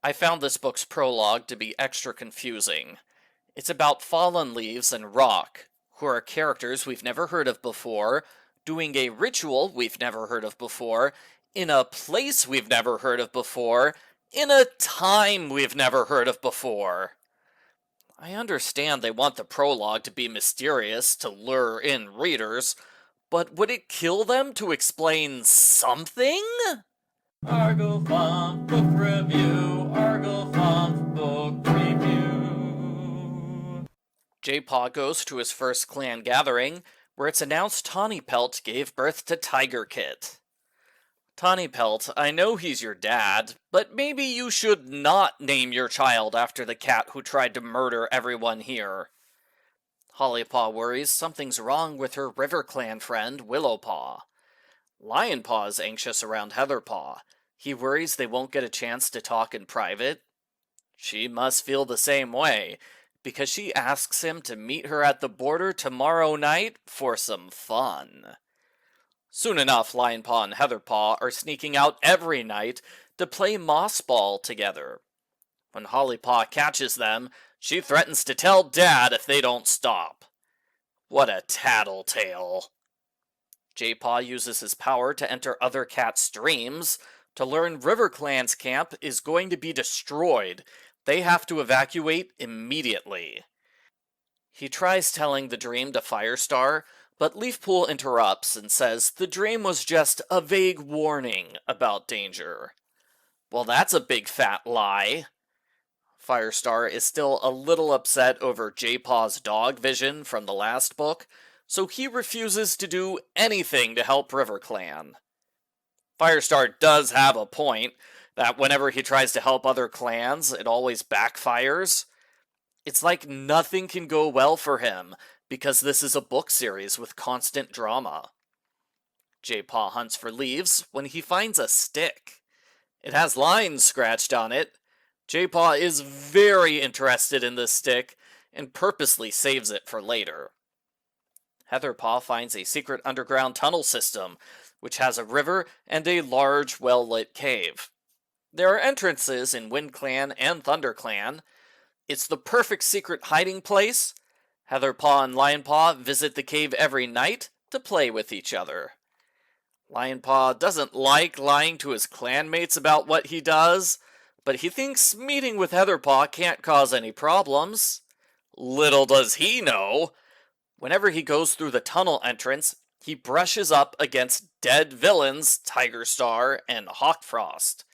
I found this book's prologue to be extra confusing. It's about fallen leaves and rock, who are characters we've never heard of before, doing a ritual we've never heard of before, in a place we've never heard of before, in a time we've never heard of before. I understand they want the prologue to be mysterious to lure in readers, but would it kill them to explain something? Argofont Book Review, Argofont Book Review. Jaypaw goes to his first clan gathering, where it's announced Tawny Pelt gave birth to Tiger Kit. Tawny Pelt, I know he's your dad, but maybe you should not name your child after the cat who tried to murder everyone here. Hollypaw worries something's wrong with her Riverclan friend, Willowpaw. Lionpaw is anxious around Heatherpaw. He worries they won't get a chance to talk in private. She must feel the same way, because she asks him to meet her at the border tomorrow night for some fun. Soon enough, Lionpaw and Heatherpaw are sneaking out every night to play moss ball together. When Hollypaw catches them, she threatens to tell Dad if they don't stop. What a tattletale. Jaypaw uses his power to enter other cats' dreams to learn Riverclan's camp is going to be destroyed. They have to evacuate immediately. He tries telling the dream to Firestar, but Leafpool interrupts and says the dream was just a vague warning about danger. Well, that's a big fat lie. Firestar is still a little upset over Jaypaw's dog vision from the last book, so he refuses to do anything to help Riverclan. Firestar does have a point, that whenever he tries to help other clans, it always backfires. It's like nothing can go well for him, because this is a book series with constant drama. Jaypaw hunts for leaves when he finds a stick. It has lines scratched on it. Jaypaw is very interested in this stick, and purposely saves it for later. Heatherpaw finds a secret underground tunnel system, which has a river and a large, well-lit cave. There are entrances in WindClan and ThunderClan. It's the perfect secret hiding place. Heatherpaw and Lionpaw visit the cave every night to play with each other. Lionpaw doesn't like lying to his clanmates about what he does, but he thinks meeting with Heatherpaw can't cause any problems. Little does he know! Whenever he goes through the tunnel entrance, he brushes up against dead villains Tigerstar and Hawkfrost.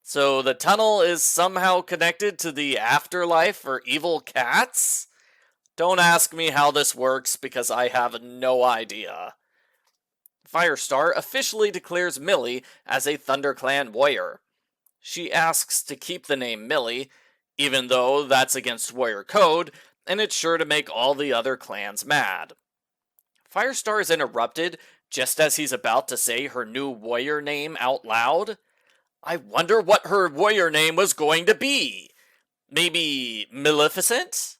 So the tunnel is somehow connected to the afterlife for evil cats? Don't ask me how this works because I have no idea. Firestar officially declares Millie as a ThunderClan warrior. She asks to keep the name Millie, even though that's against warrior code, and it's sure to make all the other clans mad. Firestar is interrupted just as he's about to say her new warrior name out loud. I wonder what her warrior name was going to be. Maybe Maleficent?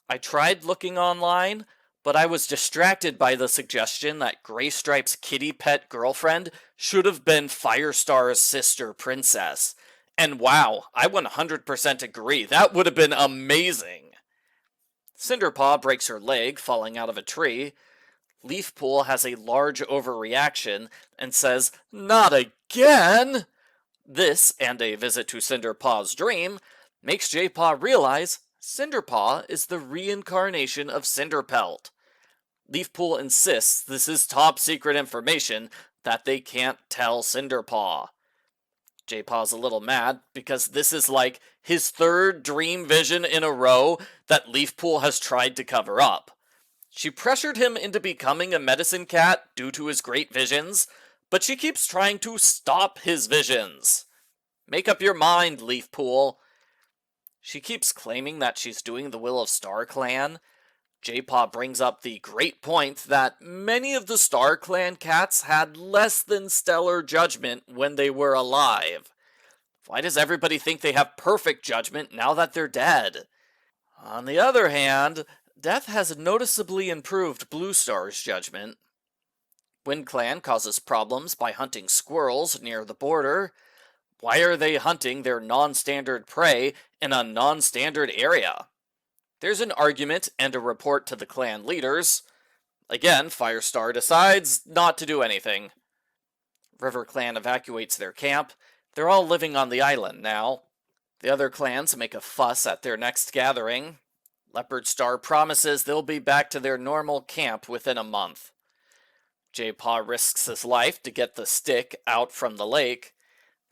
I tried looking online, but I was distracted by the suggestion that Graystripe's kitty pet girlfriend should have been Firestar's sister princess. And wow, I 100% agree, that would have been amazing. Cinderpaw breaks her leg falling out of a tree. Leafpool has a large overreaction and says, "Not again!" This, and a visit to Cinderpaw's dream, makes Jaypaw realize Cinderpaw is the reincarnation of Cinderpelt. Leafpool insists this is top secret information that they can't tell Cinderpaw. Jaypaw's a little mad because this is like his third dream vision in a row that Leafpool has tried to cover up. She pressured him into becoming a medicine cat due to his great visions, but she keeps trying to stop his visions. Make up your mind, Leafpool. She keeps claiming that she's doing the will of StarClan. Jaypaw brings up the great point that many of the StarClan cats had less than stellar judgment when they were alive. Why does everybody think they have perfect judgment now that they're dead? On the other hand, death has noticeably improved Blue Star's judgment. WindClan causes problems by hunting squirrels near the border. Why are they hunting their non-standard prey in a non-standard area? There's an argument and a report to the clan leaders. Again, Firestar decides not to do anything. Riverclan evacuates their camp. They're all living on the island now. The other clans make a fuss at their next gathering. Leopardstar promises they'll be back to their normal camp within a month. Jaypaw risks his life to get the stick out from the lake.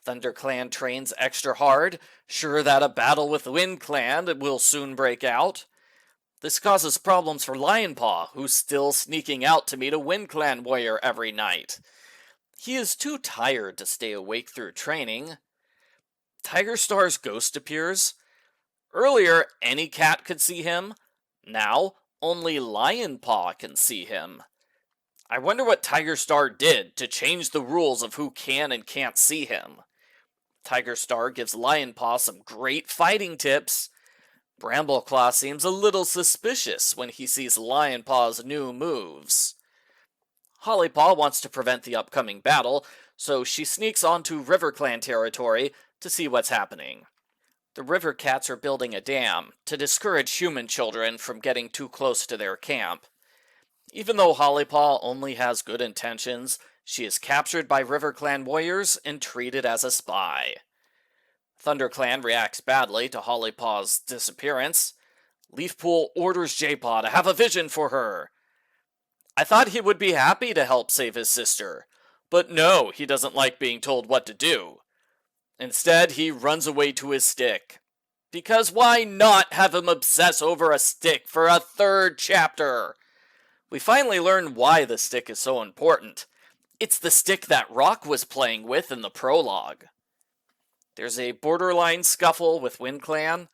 ThunderClan trains extra hard, sure that a battle with WindClan will soon break out. This causes problems for Lionpaw, who's still sneaking out to meet a WindClan warrior every night. He is too tired to stay awake through training. Tigerstar's ghost appears. Earlier, any cat could see him. Now, only Lionpaw can see him. I wonder what Tigerstar did to change the rules of who can and can't see him. Tigerstar gives Lionpaw some great fighting tips. Brambleclaw seems a little suspicious when he sees Lionpaw's new moves. Hollypaw wants to prevent the upcoming battle, so she sneaks onto Riverclan territory to see what's happening. The river cats are building a dam to discourage human children from getting too close to their camp. Even though Hollypaw only has good intentions, she is captured by Riverclan warriors and treated as a spy. ThunderClan reacts badly to Hollypaw's disappearance. Leafpool orders Jaypaw to have a vision for her. I thought he would be happy to help save his sister, but no, he doesn't like being told what to do. Instead, he runs away to his stick. Because why not have him obsess over a stick for a third chapter? We finally learn why the stick is so important. It's the stick that Rock was playing with in the prologue. There's a borderline scuffle with WindClan.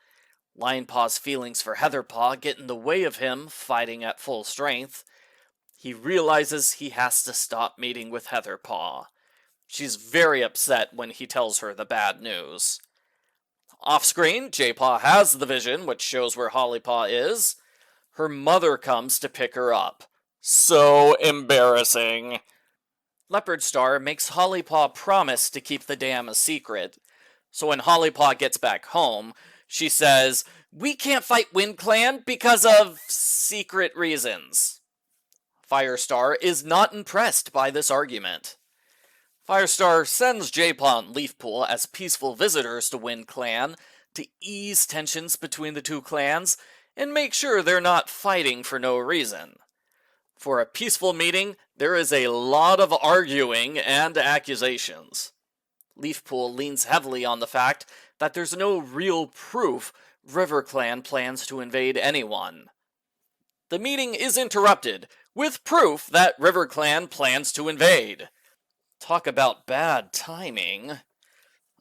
Lionpaw's feelings for Heatherpaw get in the way of him fighting at full strength. He realizes he has to stop meeting with Heatherpaw. She's very upset when he tells her the bad news. Off-screen, Jaypaw has the vision, which shows where Hollypaw is. Her mother comes to pick her up. So embarrassing. Leopardstar makes Hollypaw promise to keep the dam a secret. So when Hollypaw gets back home, she says, "We can't fight WindClan because of secret reasons." Firestar is not impressed by this argument. Firestar sends Jaypaw and Leafpool as peaceful visitors to WindClan to ease tensions between the two clans and make sure they're not fighting for no reason. For a peaceful meeting, there is a lot of arguing and accusations. Leafpool leans heavily on the fact that there's no real proof Riverclan plans to invade anyone. The meeting is interrupted with proof that Riverclan plans to invade. Talk about bad timing.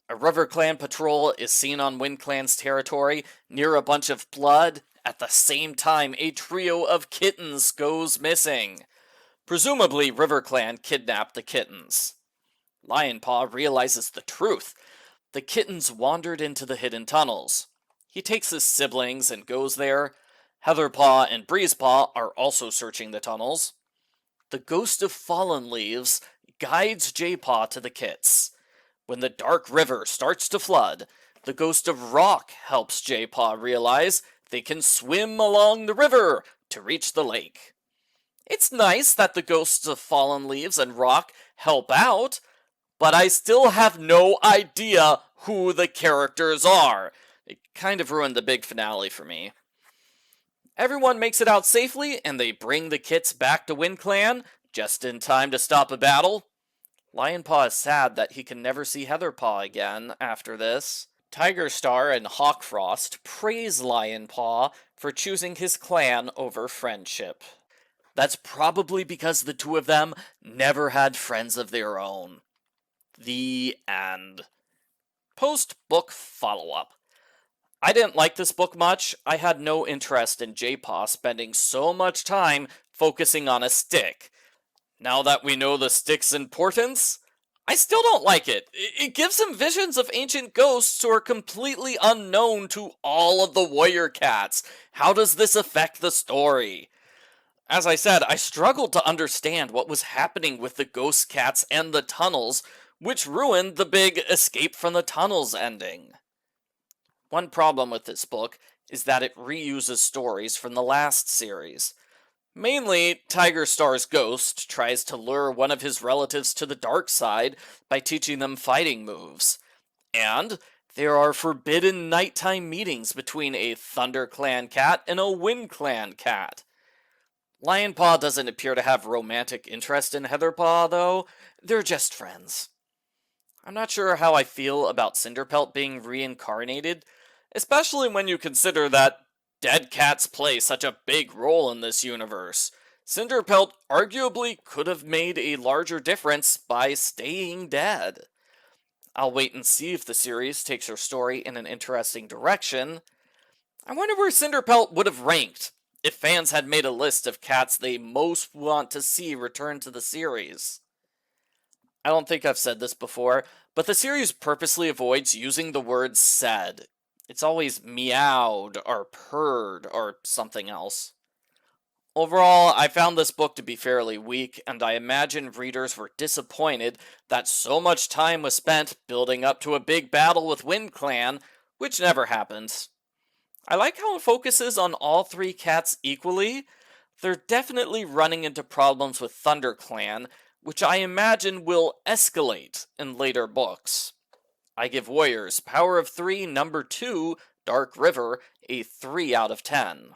A Riverclan patrol is seen on WindClan's territory near a bunch of blood. At the same time, a trio of kittens goes missing. Presumably, Riverclan kidnapped the kittens. Lionpaw realizes the truth. The kittens wandered into the hidden tunnels. He takes his siblings and goes there. Heatherpaw and Breezepaw are also searching the tunnels. The ghost of fallen leaves guides Jaypaw to the kits. When the dark river starts to flood, the ghost of Rock helps Jaypaw realize they can swim along the river to reach the lake. It's nice that the ghosts of fallen leaves and Rock help out, but I still have no idea who the characters are. It kind of ruined the big finale for me. Everyone makes it out safely, and they bring the kits back to WindClan, just in time to stop a battle. Lionpaw is sad that he can never see Heatherpaw again after this. Tigerstar and Hawkfrost praise Lionpaw for choosing his clan over friendship. That's probably because the two of them never had friends of their own. The end. Post-book follow-up. I didn't like this book much. I had no interest in Jaypaw spending so much time focusing on a stick. Now that we know the stick's importance, I still don't like it. It gives him visions of ancient ghosts who are completely unknown to all of the warrior cats. How does this affect the story? As I said, I struggled to understand what was happening with the ghost cats and the tunnels which ruined the big escape from the tunnels ending. One problem with this book is that it reuses stories from the last series. Mainly, Tigerstar's ghost tries to lure one of his relatives to the dark side by teaching them fighting moves. And there are forbidden nighttime meetings between a ThunderClan cat and a WindClan cat. Lionpaw doesn't appear to have romantic interest in Heatherpaw, though. They're just friends. I'm not sure how I feel about Cinderpelt being reincarnated, especially when you consider that dead cats play such a big role in this universe. Cinderpelt arguably could have made a larger difference by staying dead. I'll wait and see if the series takes her story in an interesting direction. I wonder where Cinderpelt would have ranked if fans had made a list of cats they most want to see return to the series. I don't think I've said this before, but the series purposely avoids using the word said. It's always meowed or purred or something else. Overall, I found this book to be fairly weak, and I imagine readers were disappointed that so much time was spent building up to a big battle with WindClan, which never happened. I like how it focuses on all three cats equally. They're definitely running into problems with ThunderClan, which I imagine will escalate in later books. I give Warriors Power of 3 number 2, Dark River, a 3 out of 10.